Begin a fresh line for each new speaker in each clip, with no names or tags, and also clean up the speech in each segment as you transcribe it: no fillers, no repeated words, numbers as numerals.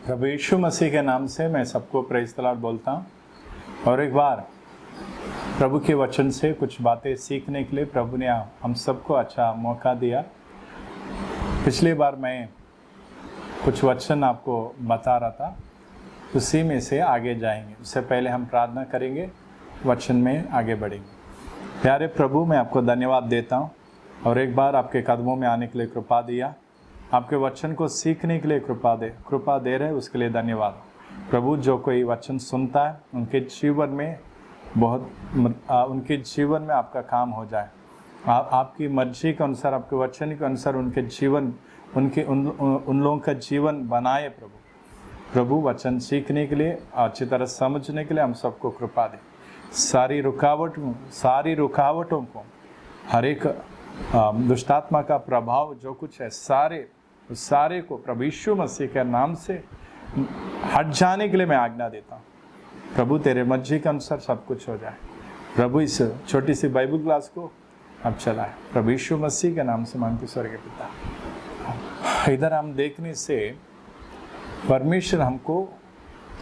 प्रभु यीशु मसीह के नाम से मैं सबको प्रेज़ द लॉर्ड बोलता हूँ। और एक बार प्रभु के वचन से कुछ बातें सीखने के लिए प्रभु ने हम सबको अच्छा मौका दिया। पिछली बार मैं कुछ वचन आपको बता रहा था, उसी में से आगे जाएंगे। उससे पहले हम प्रार्थना करेंगे, वचन में आगे बढ़ेंगे। प्यारे प्रभु, मैं आपको धन्यवाद देता हूँ और एक बार आपके कदमों में आने के लिए कृपा दिया, आपके वचन को सीखने के लिए कृपा दे रहे, उसके लिए धन्यवाद प्रभु। जो कोई वचन सुनता है उनके जीवन में उनके जीवन में आपका काम हो जाए। आपकी मर्जी के अनुसार, आपके वचन के अनुसार उनके जीवन उन लोगों का जीवन बनाए प्रभु। वचन सीखने के लिए, अच्छी तरह समझने के लिए हम सबको कृपा दे। सारी रुकावटों को, हर एक दुष्टात्मा का प्रभाव जो कुछ है, सारे को प्रभु यीशु मसीह के नाम से हट जाने के लिए मैं आज्ञा देता हूँ प्रभु। तेरे मर्जी के अनुसार सब कुछ हो जाए प्रभु। इस छोटी सी बाइबल क्लास को अब चलाए प्रभु यीशु मसीह के नाम से मांगते स्वर्ग के पिता। इधर हम देखने से परमेश्वर हमको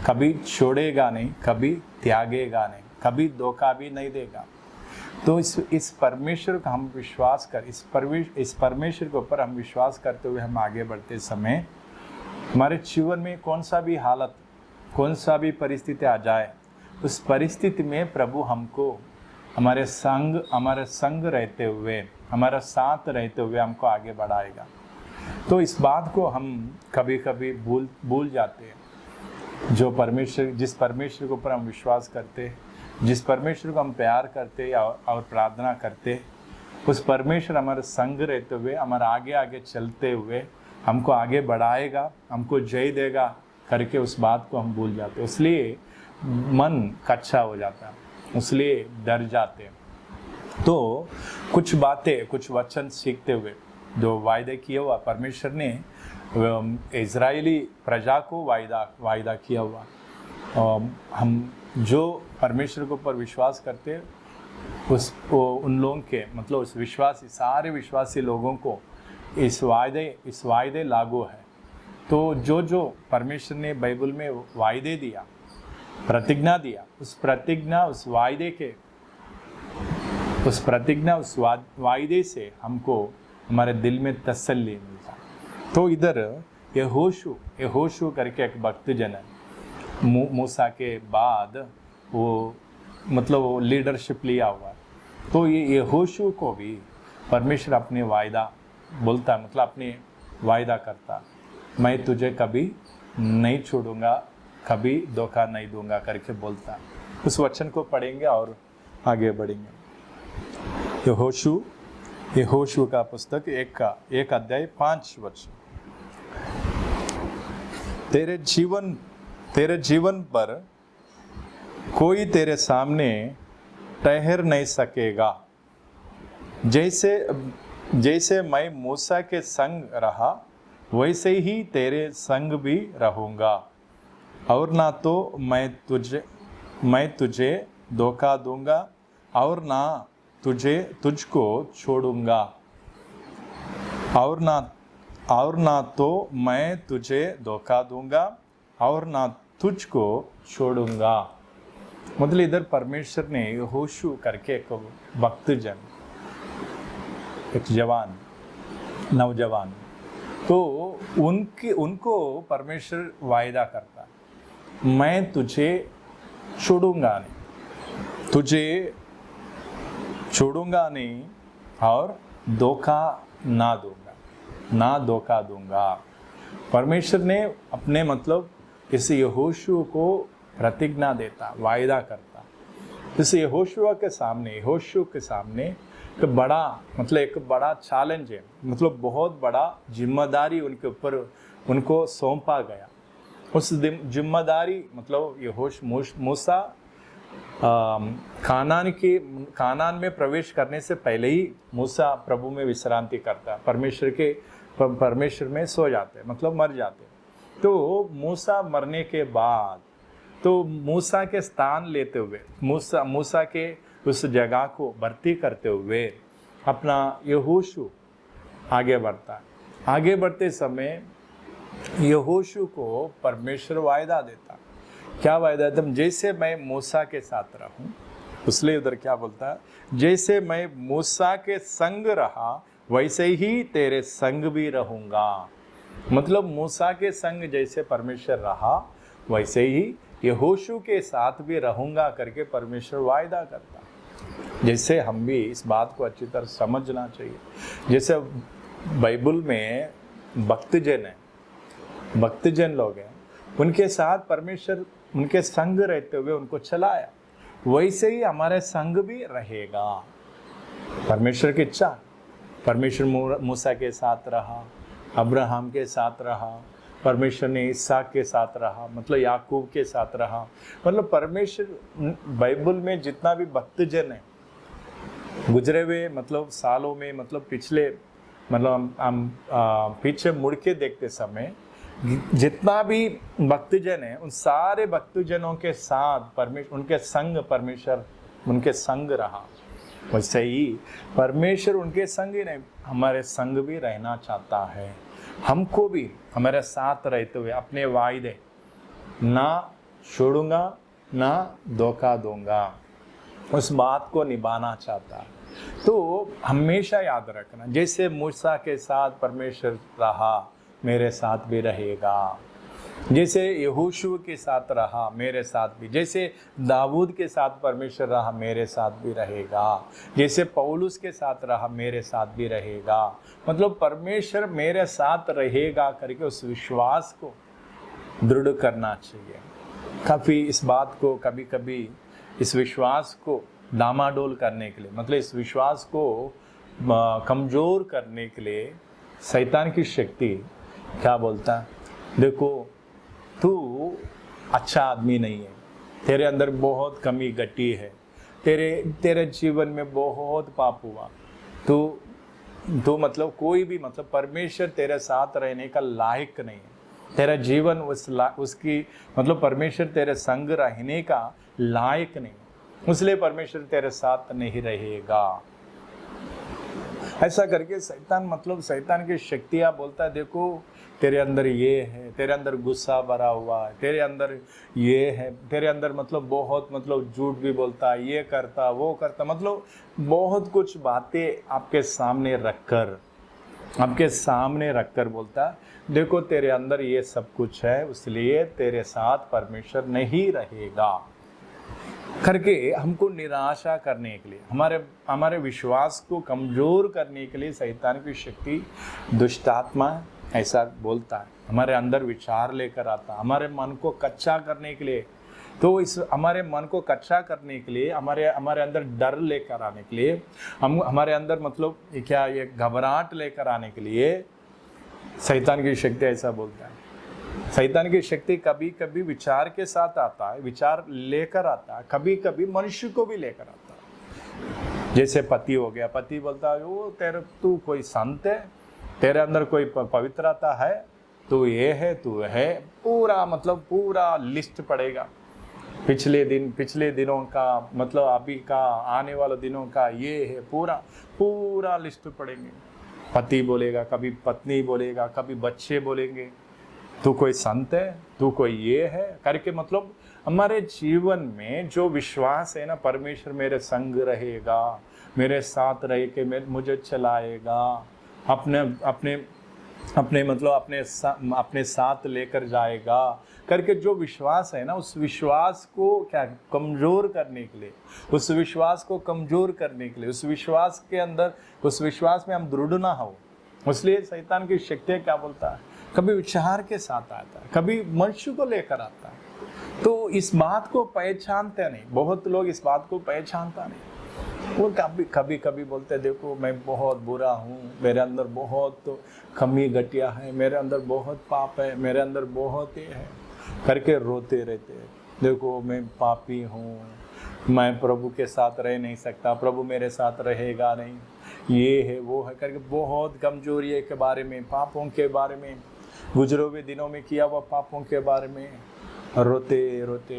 कभी छोड़ेगा नहीं, कभी त्यागेगा नहीं, कभी धोखा भी नहीं देगा। तो इस परमेश्वर का हम विश्वास कर, इस परमेश्वर के ऊपर हम विश्वास करते हुए हम आगे बढ़ते समय हमारे जीवन में कौन सा भी हालत, कौन सा भी परिस्थिति आ जाए, उस परिस्थिति में प्रभु हमको हमारे संग रहते हुए, हमारा साथ रहते हुए हमको आगे बढ़ाएगा। तो इस बात को हम कभी कभी भूल जाते हैं। जिस परमेश्वर के ऊपर हम विश्वास करते हैं, जिस परमेश्वर को हम प्यार करते और प्रार्थना करते, उस परमेश्वर हमारे संग रहते हुए, हमारे आगे चलते हुए हमको आगे बढ़ाएगा, हमको जय देगा करके उस बात को हम भूल जाते। इसलिए मन कच्चा हो जाता है, इसलिए डर जाते। तो कुछ बातें, कुछ वचन सीखते हुए जो वायदे किया हुआ परमेश्वर ने इजरायली प्रजा को वायदा किया हुआ, हम जो परमेश्वर के ऊपर विश्वास करते उन लोगों के, मतलब उस सारे विश्वासी लोगों को इस वायदे लागू है। तो जो परमेश्वर ने बाइबल में वायदे दिया, प्रतिज्ञा दिया, उस वायदे से हमको हमारे दिल में तसल्ली मिलता। तो इधर यहोशू करके एक भक्तजन है, मूसा के बाद वो लीडरशिप लिया हुआ। तो ये यहोशू को भी परमेश्वर अपने वायदा बोलता, मतलब अपने वायदा करता, मैं तुझे कभी नहीं छोड़ूंगा, कभी धोखा नहीं दूंगा करके बोलता। उस वचन को पढ़ेंगे और आगे बढ़ेंगे। यहोशू का पुस्तक 1 अध्याय 5 वचन। तेरे जीवन पर कोई तेरे सामने ठहर नहीं सकेगा। जैसे मैं मूसा के संग रहा, वैसे ही तेरे संग भी रहूँगा, और ना तो मैं तुझे धोखा दूंगा और ना तुझको छोड़ूंगा, और ना तो मैं तुझे धोखा दूंगा और ना तुझको छोड़ूंगा। मतलब इधर परमेश्वर ने यहोशू करके एक भक्तजन, एक नौजवान, तो उनको परमेश्वर वायदा करता, मैं तुझे छोड़ूंगा नहीं और धोखा ना धोखा दूंगा। परमेश्वर ने अपने, मतलब इस यहोशू को प्रतिज्ञा देता, वायदा करता। इस यहोशू के सामने एक बड़ा चैलेंज है, मतलब बहुत बड़ा जिम्मेदारी उनके ऊपर उनको सौंपा गया। उस जिम्मेदारी, मतलब मूसा कानान में प्रवेश करने से पहले ही मूसा प्रभु में विश्रांति करता, परमेश्वर में सो जाते, मतलब मर जाते। तो मूसा मरने के बाद, तो मूसा के स्थान लेते हुए, मूसा के उस जगह को भर्ती करते हुए अपना यहोशू आगे बढ़ता है। आगे बढ़ते समय यहोशू को परमेश्वर वायदा देता। क्या वायदा देता? जैसे मैं मूसा के साथ रहूं, इसलिए उधर क्या बोलता है, जैसे मैं मूसा के संग रहा वैसे ही तेरे संग भी रहूंगा। मतलब मूसा के संग जैसे परमेश्वर रहा वैसे ही यहोशू के साथ भी रहूंगा करके परमेश्वर वायदा करता। जैसे हम भी इस बात को अच्छी तरह समझना चाहिए। जैसे बाइबल में भक्तजन है, भक्तजन लोग हैं, उनके साथ परमेश्वर उनके संग रहते हुए उनको चलाया, वैसे ही हमारे संग भी रहेगा। परमेश्वर की इच्छा, परमेश्वर मूसा के साथ रहा, अब्राहम के साथ रहा, परमेश्वर ने इसहाक के साथ रहा, मतलब याकूब के साथ रहा। मतलब परमेश्वर बाइबल में जितना भी भक्तजन है गुजरे हुए मतलब सालों में, मतलब पिछले, मतलब हम पीछे मुड़ के देखते समय जितना भी भक्तजन है उन सारे भक्तजनों के साथ परमेश्वर उनके संग, परमेश्वर उनके संग रहा। वैसे ही परमेश्वर उनके संग ही नहीं, हमारे संग भी रहना चाहता है। हमको भी हमारे साथ रहते हुए अपने वायदे ना छोड़ूंगा ना धोखा दूंगा, उस बात को निभाना चाहता है। तो हमेशा याद रखना, जैसे मूसा के साथ परमेश्वर रहा मेरे साथ भी रहेगा, जैसे यहोशू के साथ रहा मेरे साथ भी, जैसे दाऊद के साथ परमेश्वर रहा मेरे साथ भी रहेगा, जैसे पौलुस के साथ रहा मेरे साथ भी रहेगा। मतलब परमेश्वर मेरे साथ रहेगा करके उस विश्वास को दृढ़ करना चाहिए। काफ़ी इस बात को कभी कभी इस विश्वास को डामाडोल करने के लिए, मतलब इस विश्वास को कमज़ोर करने के लिए शैतान की शक्ति क्या बोलता है, देखो तू अच्छा आदमी नहीं है, तेरे अंदर बहुत कमी घटी है, तेरे जीवन में बहुत पाप हुआ, तू मतलब कोई भी मतलब परमेश्वर तेरे साथ रहने का लायक नहीं है, तेरा जीवन उसकी मतलब परमेश्वर तेरे संग रहने का लायक नहीं, इसलिए परमेश्वर तेरे साथ नहीं रहेगा। ऐसा करके शैतान मतलब शैतान की शक्तियाँ बोलता है, देखो तेरे अंदर ये है, तेरे अंदर गुस्सा भरा हुआ है, तेरे अंदर ये है, तेरे अंदर मतलब बहुत मतलब झूठ भी बोलता है, ये करता वो करता, मतलब बहुत कुछ बातें आपके सामने रखकर बोलता है, देखो तेरे अंदर ये सब कुछ है, इसलिए तेरे साथ परमेश्वर नहीं रहेगा करके हमको निराशा करने के लिए, हमारे विश्वास को कमज़ोर करने के लिए शैतान की शक्ति, दुष्ट आत्मा ऐसा बोलता है, हमारे अंदर विचार लेकर आता, हमारे मन को कच्चा करने के लिए। तो इस हमारे मन को कच्चा करने के लिए, हमारे अंदर डर लेकर आने के लिए, हमारे अंदर मतलब क्या ये घबराहट लेकर आने के लिए शैतान की शक्ति ऐसा बोलता है। शैतान की शक्ति कभी कभी विचार के साथ आता है, विचार लेकर आता है, कभी कभी मनुष्य को भी लेकर आता है। जैसे पति हो गया, पति बोलता है वो तू कोई संत है, तेरे अंदर कोई पवित्रता है, तू ये है तू है, पूरा मतलब पूरा लिस्ट पड़ेगा, पिछले दिनों का मतलब अभी का आने वाले दिनों का ये है, पूरा लिस्ट पड़ेंगे। पति बोलेगा, कभी पत्नी बोलेगा, कभी बच्चे बोलेंगे, तू कोई संत है, तू कोई ये है करके। मतलब हमारे जीवन में जो विश्वास है ना, परमेश्वर मेरे संग रहेगा, मेरे साथ रह के मुझे चलाएगा, अपने साथ लेकर जाएगा करके जो विश्वास है ना, उस विश्वास को क्या कमज़ोर करने के लिए, उस विश्वास में हम दृढ़ ना हो। इसलिए शैतान की शक्ति क्या बोलता है, कभी विचार के साथ आता है, कभी मनुष्य को लेकर आता है। तो इस बात को पहचानते नहीं, बहुत लोग इस बात को पहचानता नहीं। वो कभी बोलते हैं, देखो मैं बहुत बुरा हूँ, मेरे अंदर बहुत कमी घटिया है, मेरे अंदर बहुत पाप है, मेरे अंदर बहुत ये है करके रोते रहते हैं। देखो मैं पापी हूँ, मैं प्रभु के साथ रह नहीं सकता, प्रभु मेरे साथ रहेगा नहीं, ये है वो है करके बहुत कमजोरी के बारे में, पापों के बारे में, गुजरे हुए दिनों में किया हुआ पापों के बारे में रोते रोते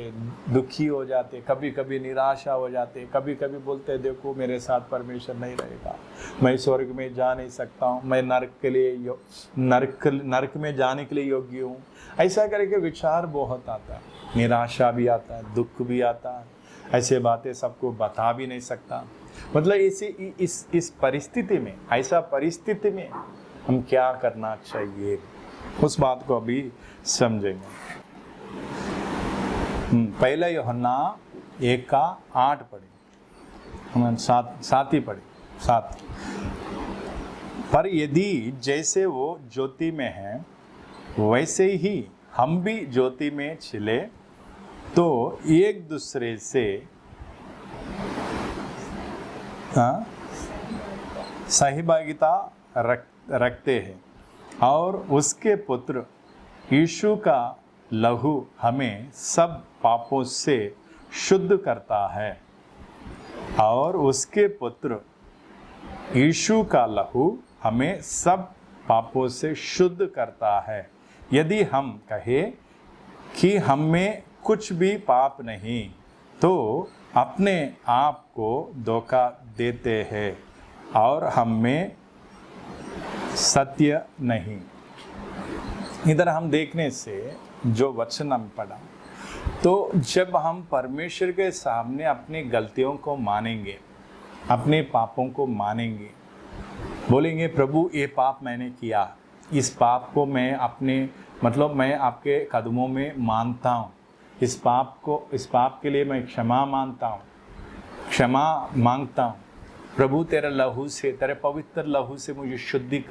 दुखी हो जाते, कभी कभी निराशा हो जाते, कभी कभी बोलते देखो मेरे साथ परमेश्वर नहीं रहेगा, मैं स्वर्ग में जा नहीं सकता हूँ, मैं नरक के लिए नरक में जाने के लिए योग्य हूँ। ऐसा करके विचार बहुत आता है, निराशा भी आता है, दुख भी आता है। ऐसे बातें सबको बता भी नहीं सकता। मतलब इस परिस्थिति में, ऐसा परिस्थिति में हम क्या करना चाहिए, उस बात को अभी समझेंगे। पहला यूहन्ना 1:8 पढ़े, हम सात ही पढ़े, 7। पर यदि जैसे वो ज्योति में है वैसे ही हम भी ज्योति में छिले तो एक दूसरे से सहभागिता रखते हैं, और उसके पुत्र यीशु का लहू हमें सब पापों से शुद्ध करता है, और उसके पुत्र यीशु का लहू हमें सब पापों से शुद्ध करता है। यदि हम कहें कि हम में कुछ भी पाप नहीं तो अपने आप को धोखा देते हैं और हम में सत्य नहीं। इधर हम देखने से जो वचन हम पढ़ा, तो जब हम परमेश्वर के सामने अपनी गलतियों को मानेंगे, अपने पापों को मानेंगे, बोलेंगे प्रभु ये पाप मैंने किया, इस पाप को मैं मैं आपके कदमों में मानता हूँ, इस पाप के लिए मैं क्षमा मानता हूँ, क्षमा मांगता हूँ। प्रभु तेरे लहू से, तेरे पवित्र लहू से मुझे शुद्ध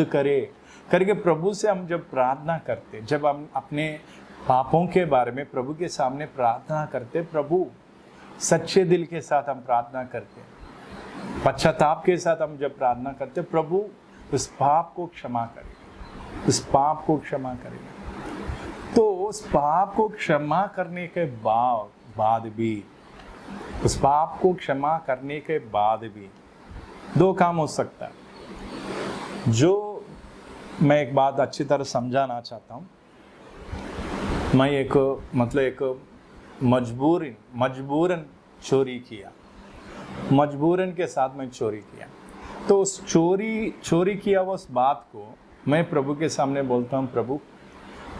करे करके प्रभु से हम जब प्रार्थना करते, जब हम अपने पापों के बारे में प्रभु के सामने प्रार्थना करते, प्रभु सच्चे दिल के साथ हम प्रार्थना करते, पश्चाताप के साथ हम जब प्रार्थना करते, प्रभु उस पाप को क्षमा करेगा, उस पाप को क्षमा करेगा। तो उस पाप को क्षमा करने के बाद भी, उस पाप को क्षमा करने के बाद भी दो काम हो सकता है। जो मैं एक बात अच्छी तरह समझाना चाहता हूँ, मैं एक मजबूरन चोरी किया, मजबूरन के साथ मैं चोरी किया, तो उस चोरी किया उस बात को मैं प्रभु के सामने बोलता हूँ, प्रभु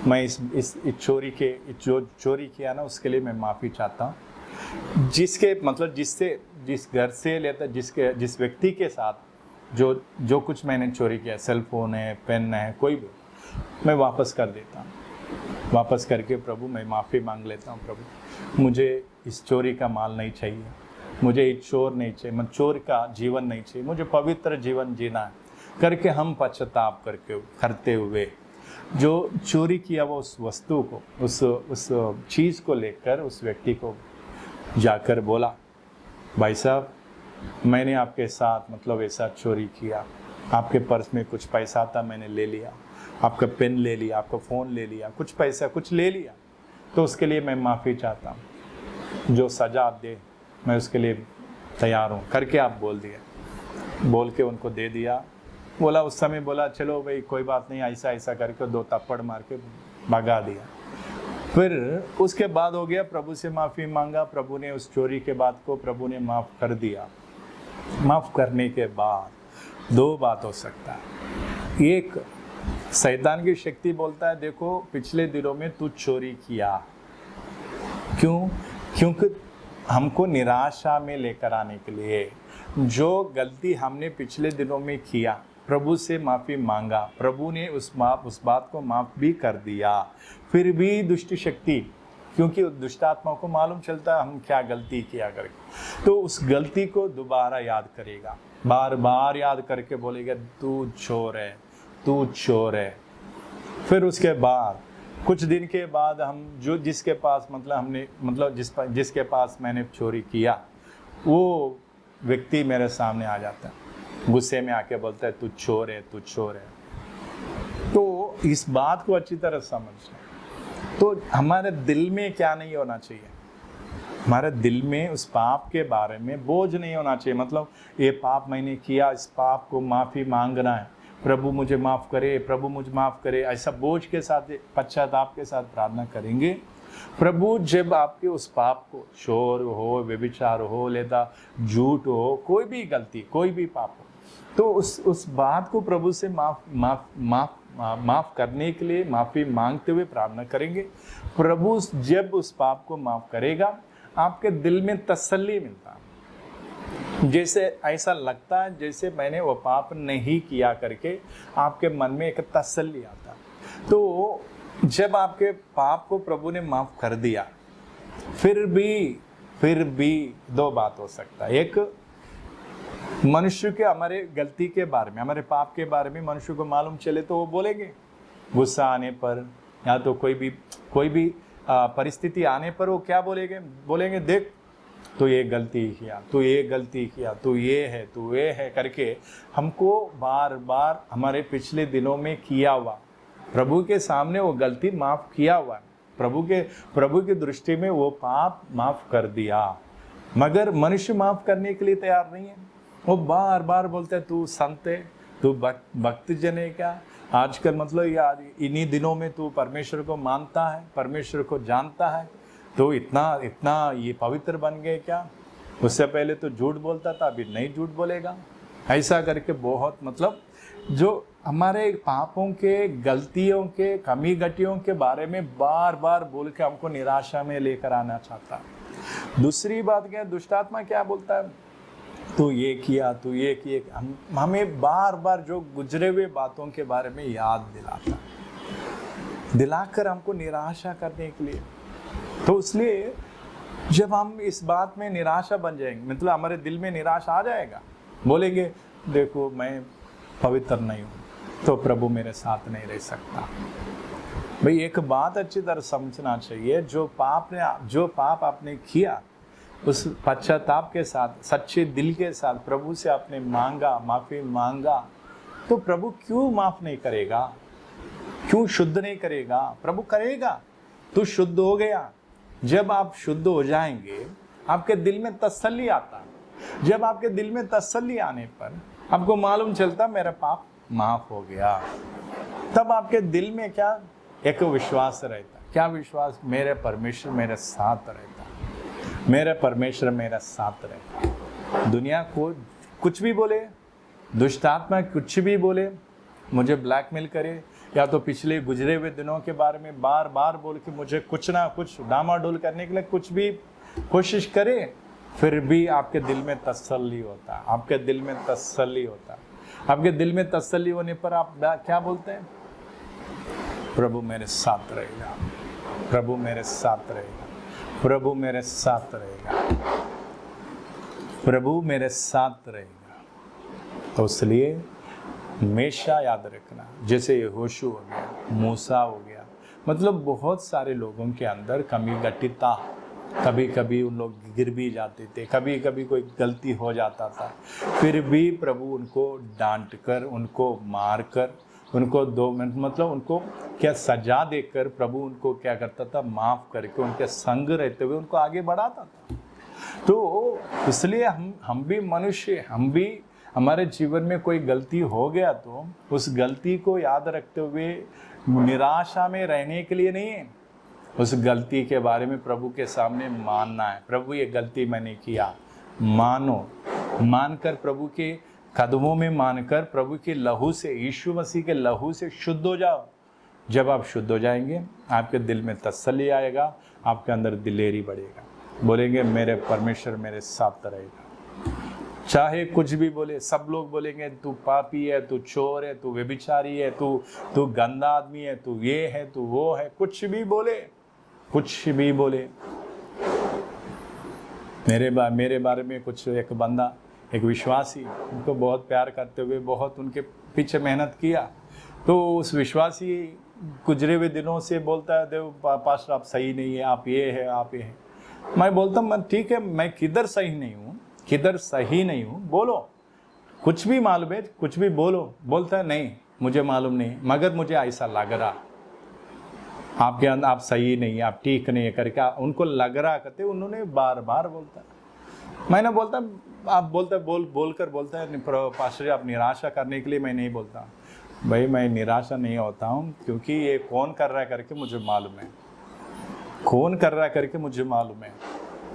मैं इस चोरी किया ना उसके लिए मैं माफ़ी चाहता हूँ। जिस घर से लेता, जिस व्यक्ति के साथ जो कुछ मैंने चोरी किया, सेल फोन है, पेन है, कोई भी, मैं वापस कर देता हूँ। वापस करके प्रभु मैं माफ़ी मांग लेता हूँ, प्रभु मुझे इस चोरी का माल नहीं चाहिए, मुझे एक चोर नहीं चाहिए, मैं चोर का जीवन नहीं चाहिए, मुझे पवित्र जीवन जीना है करके हम पश्चाताप करते हुए जो चोरी किया वो उस वस्तु को, उस चीज़ को लेकर उस व्यक्ति को जाकर बोला, भाई साहब मैंने आपके साथ ऐसा चोरी किया, आपके पर्स में कुछ पैसा था मैंने ले लिया, आपका पेन ले लिया, आपका फ़ोन ले लिया, कुछ पैसा कुछ ले लिया, तो उसके लिए मैं माफ़ी चाहता हूँ, जो सज़ा आप दे मैं उसके लिए तैयार हूँ करके आप बोल के उनको दे दिया। बोला उस समय बोला चलो भाई कोई बात नहीं, ऐसा करके 2 थप्पड़ मार के भगा दिया। फिर उसके बाद हो गया, प्रभु से माफ़ी मांगा, प्रभु ने उस चोरी के बात को प्रभु ने माफ़ कर दिया। माफ़ करने के बाद 2 बात हो सकता है। एक, शैतान की शक्ति बोलता है देखो पिछले दिनों में तू चोरी किया, क्योंकि हमको निराशा में लेकर आने के लिए, जो गलती हमने पिछले दिनों में किया, प्रभु से माफ़ी मांगा, प्रभु ने उस बात को माफ़ भी कर दिया। फिर भी दुष्ट शक्ति, क्योंकि दुष्ट आत्मा को मालूम चलता है हम क्या गलती किया करके, तो उस गलती को दोबारा याद करेगा, बार बार याद करके बोलेगा तू चोर है, तू चोर है। फिर उसके बाद कुछ दिन के बाद हम जिसके पास जिसके पास मैंने चोरी किया, वो व्यक्ति मेरे सामने आ जाता है, गुस्से में आके बोलता है तू चोर है, तू चोर है। तो इस बात को अच्छी तरह समझना, तो हमारे दिल में क्या नहीं होना चाहिए, हमारे दिल में उस पाप के बारे में बोझ नहीं होना चाहिए। ये पाप मैंने किया, इस पाप को माफ़ी मांगना है, प्रभु मुझे माफ़ करे, प्रभु मुझे माफ़ करे, ऐसा बोझ के साथ, पश्चाताप के साथ प्रार्थना करेंगे, प्रभु जब आपके उस पाप को, चोर हो, व्यभिचार हो, लेता झूठ हो, कोई भी गलती, कोई भी पाप हो, तो उस बात को प्रभु से माफ़ करने के लिए माफ़ी मांगते हुए प्रार्थना करेंगे। प्रभु जब उस पाप को माफ़ करेगा, आपके दिल में तसल्ली मिलता है, जैसे ऐसा लगता है जैसे मैंने वो पाप नहीं किया करके आपके मन में एक तसल्ली आता। तो जब आपके पाप को प्रभु ने माफ़ कर दिया, फिर भी दो बात हो सकता है। एक, मनुष्य के हमारे गलती के बारे में, हमारे पाप के बारे में मनुष्य को मालूम चले तो वो बोलेंगे, गुस्सा आने पर या तो कोई भी परिस्थिति आने पर वो क्या बोलेंगे, देख तो ये गलती किया, तो ये गलती किया, तो ये है करके हमको बार बार हमारे पिछले दिनों में किया हुआ प्रभु के सामने वो गलती माफ़ किया हुआ है, प्रभु की दृष्टि में वो पाप माफ़ कर दिया। मगर मनुष्य माफ़ करने के लिए तैयार नहीं है। वो बार बार बोलते हैं, तू संत है, तू भक्त जन है क्या, आजकल मतलब यार इन्हीं दिनों में तू परमेश्वर को मानता है, परमेश्वर को जानता है, तो इतना ये पवित्र बन गए क्या, उससे पहले तो झूठ बोलता था, अभी नहीं झूठ बोलेगा। ऐसा करके बहुत मतलब जो हमारे पापों के, गलतियों के, कमी घटियों के बारे में बार बार बोल के हमको निराशा में लेकर आना चाहता है। दूसरी बात क्या है, दुष्ट आत्मा क्या बोलता है, तू ये किया, तू ये किया, हमें बार बार जो गुजरे हुए बातों के बारे में याद दिलाकर हमको निराशा करने के लिए। तो इसलिए जब हम इस बात में निराशा बन जाएंगे, मतलब हमारे दिल में निराशा आ जाएगा, बोलेंगे देखो मैं पवित्र नहीं हूँ तो प्रभु मेरे साथ नहीं रह सकता। भाई एक बात अच्छी तरह समझना चाहिए, जो पाप आपने किया उस पश्चाताप के साथ, सच्चे दिल के साथ प्रभु से आपने माफ़ी मांगा, तो प्रभु क्यों माफ़ नहीं करेगा, क्यों शुद्ध नहीं करेगा? प्रभु करेगा। तू शुद्ध हो गया। जब आप शुद्ध हो जाएंगे आपके दिल में तसल्ली आता है। जब आपके दिल में तसल्ली आने पर आपको मालूम चलता मेरा पाप माफ हो गया, तब आपके दिल में क्या एक विश्वास रहता। क्या विश्वास? मेरे परमेश्वर मेरे साथ रहता, मेरे परमेश्वर मेरा साथ रहता। दुनिया को कुछ भी बोले, दुष्ट आत्मा कुछ भी बोले, मुझे ब्लैकमेल करे, या तो पिछले गुजरे हुए दिनों के बारे में बार बार बोल के मुझे कुछ ना कुछ डामाडोल करने के लिए कुछ भी कोशिश करे, फिर भी आपके दिल में तसल्ली होता है। आपके दिल में तसल्ली होता है। आपके दिल में तसल्ली होने पर आप क्या बोलते हैं? प्रभु मेरे साथ रहेगा, प्रभु मेरे साथ रहेगा, प्रभु मेरे साथ रहेगा, प्रभु मेरे साथ रहेगा। तो इसलिए हमेशा याद रखना, जैसे यहोशू हो गया, मूसा हो गया, मतलब बहुत सारे लोगों के अंदर कमी घटिता, कभी कभी उन लोग गिर भी जाते थे, कभी कभी कोई गलती हो जाता था, फिर भी प्रभु उनको डांट कर, उनको मार कर, उनको मतलब उनको क्या सजा देकर प्रभु उनको क्या करता था? माफ़ करके उनके संग रहते हुए उनको आगे बढ़ाता था। तो इसलिए हम भी मनुष्य, हम भी हमारे जीवन में कोई गलती हो गया तो उस गलती को याद रखते हुए निराशा में रहने के लिए नहीं है, उस गलती के बारे में प्रभु के सामने मानना है। प्रभु ये गलती मैंने किया, मानो, मानकर प्रभु के कदमों में मानकर प्रभु के लहू से, यीशु मसीह के लहू से शुद्ध हो जाओ। जब आप शुद्ध हो जाएंगे आपके दिल में तसल्ली आएगा, आपके अंदर दिलेरी बढ़ेगा, बोलेंगे मेरे परमेश्वर मेरे साथ रहेगा। चाहे कुछ भी बोले, सब लोग बोलेंगे तू पापी है, तू चोर है, तू व्यभिचारी है, तू गंदा आदमी है, तू ये है, तू वो है, कुछ भी बोले, कुछ भी बोले। मेरे बारे में कुछ एक बंदा, एक विश्वासी, उनको बहुत प्यार करते हुए बहुत उनके पीछे मेहनत किया, तो उस विश्वासी गुजरे हुए दिनों से बोलता है देव पास्टर आप सही नहीं है, आप ये है, आप ये है। मैं बोलता हूँ ठीक है, मैं किधर सही नहीं हूँ, किधर सही नहीं हूँ, बोलो, कुछ भी मालूम है, कुछ भी बोलो। बोलता है नहीं मुझे मालूम नहीं, मगर मुझे ऐसा लग रहा आपके अंदर आप सही नहीं है, आप ठीक नहीं है करके उनको लग रहा करते, उन्होंने बार बार बोलता। मैंने बोलता आप बोलता बोलकर बोलता है पास्टर आप निराशा करने के लिए मैं नहीं बोलता, भाई मैं निराशा नहीं होता हूँ, क्योंकि ये कौन कर रहा है करके मुझे मालूम है, कौन कर रहा है करके मुझे मालूम है।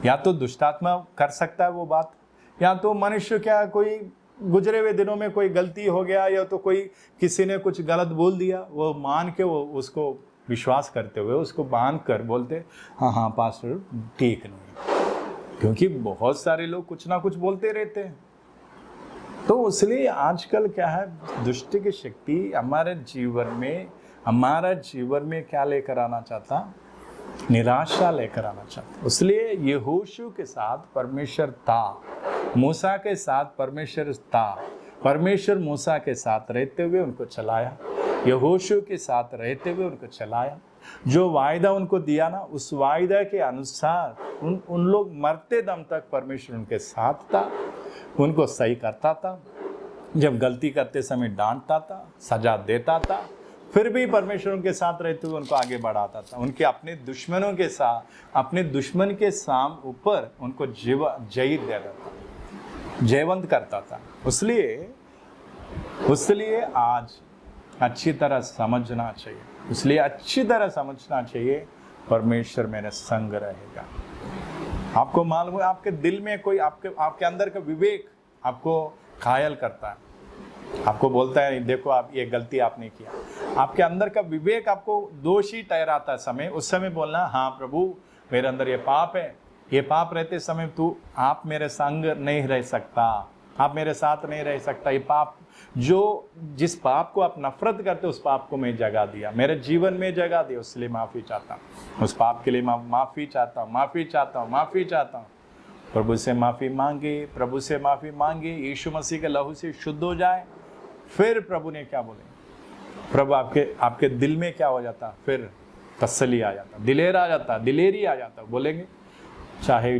या तो दुष्टात्मा कर सकता है वो बात, या तो मनुष्य, क्या कोई गुजरे हुए दिनों में कोई गलती हो गया, या तो कोई किसी ने कुछ गलत बोल दिया, वो मान के वो उसको विश्वास करते हुए उसको बांध कर बोलते हाँ हाँ पास्टर ठीक नहीं, क्योंकि बहुत सारे लोग कुछ ना कुछ बोलते रहते हैं। तो इसलिए आजकल क्या है, दुष्ट की शक्ति हमारे जीवन में क्या लेकर आना चाहता, निराशा लेकर आना चाहता। इसलिए यहोशू के साथ परमेश्वर था, मूसा के साथ परमेश्वर था, परमेश्वर मूसा के साथ रहते हुए उनको चलाया, यहोशू के साथ रहते हुए उनको चलाया। जो वायदा उनको दिया ना, उस वायदा के अनुसार उन लोग मरते दम तक परमेश्वर उनके साथ था, उनको सही करता था, जब गलती करते समय डांटता था, सजा देता था, फिर भी परमेश्वर उनके साथ रहते हुए उनको आगे बढ़ाता था। उनके अपने दुश्मनों के साथ, अपने दुश्मन के सामने ऊपर उनको जय देता था, जयवंत करता था। इसलिए आज अच्छी तरह समझना चाहिए, परमेश्वर मेरे संग रहेगा। आपको मालूम है, आपके दिल में कोई आपके अंदर का विवेक आपको घायल करता है, आपको बोलता है देखो आप ये गलती आपने किया, आपके अंदर का विवेक आपको दोषी ठहराता है। उस समय बोलना हाँ प्रभु मेरे अंदर ये पाप है, ये पाप रहते समय आप मेरे संग नहीं रह सकता, आप मेरे साथ नहीं रह सकता। ये पाप, जिस पाप को आप नफरत करते उस पाप को मैं जगा दिया, मेरे जीवन में जगा दिया, इसलिए माफ़ी चाहता हूँ, उस पाप के लिए माफ़ी चाहता हूँ। प्रभु से माफ़ी मांगे, यीशु मसीह के लहू से शुद्ध हो जाए। फिर प्रभु ने क्या बोले, प्रभु आपके दिल में क्या हो जाता, फिर तसल्ली आ जाता, दिलेरी आ जाता। बोलेंगे चाहे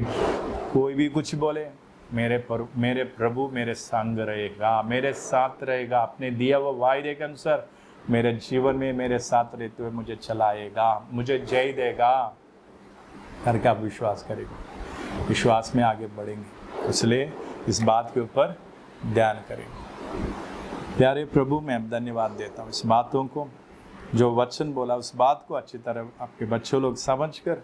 कोई भी कुछ बोले, मेरे प्रभु मेरे संग रहेगा, मेरे साथ रहेगा, अपने दिया हुआ वायदे के अनुसार मेरे जीवन में मेरे साथ रहते हुए मुझे चलाएगा, मुझे जय देगा करके आप विश्वास करेंगे, विश्वास में आगे बढ़ेंगे। इसलिए इस बात के ऊपर ध्यान करेंगे। प्यारे प्रभु, मैं धन्यवाद देता हूँ इस बातों को, जो वचन बोला उस बात को अच्छी तरह आपके बच्चों लोग समझकर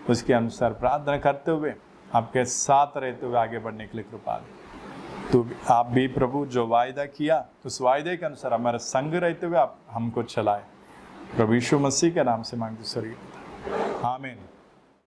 उसके अनुसार प्रार्थना करते हुए आपके साथ रहते हुए आगे बढ़ने के लिए कृपा दे। तो आप भी प्रभु जो वायदा किया उस वायदे के अनुसार हमारे संग रहते हुए आप हमको चलाए। प्रभु यीशु मसीह के नाम से मांगते सर, आमीन।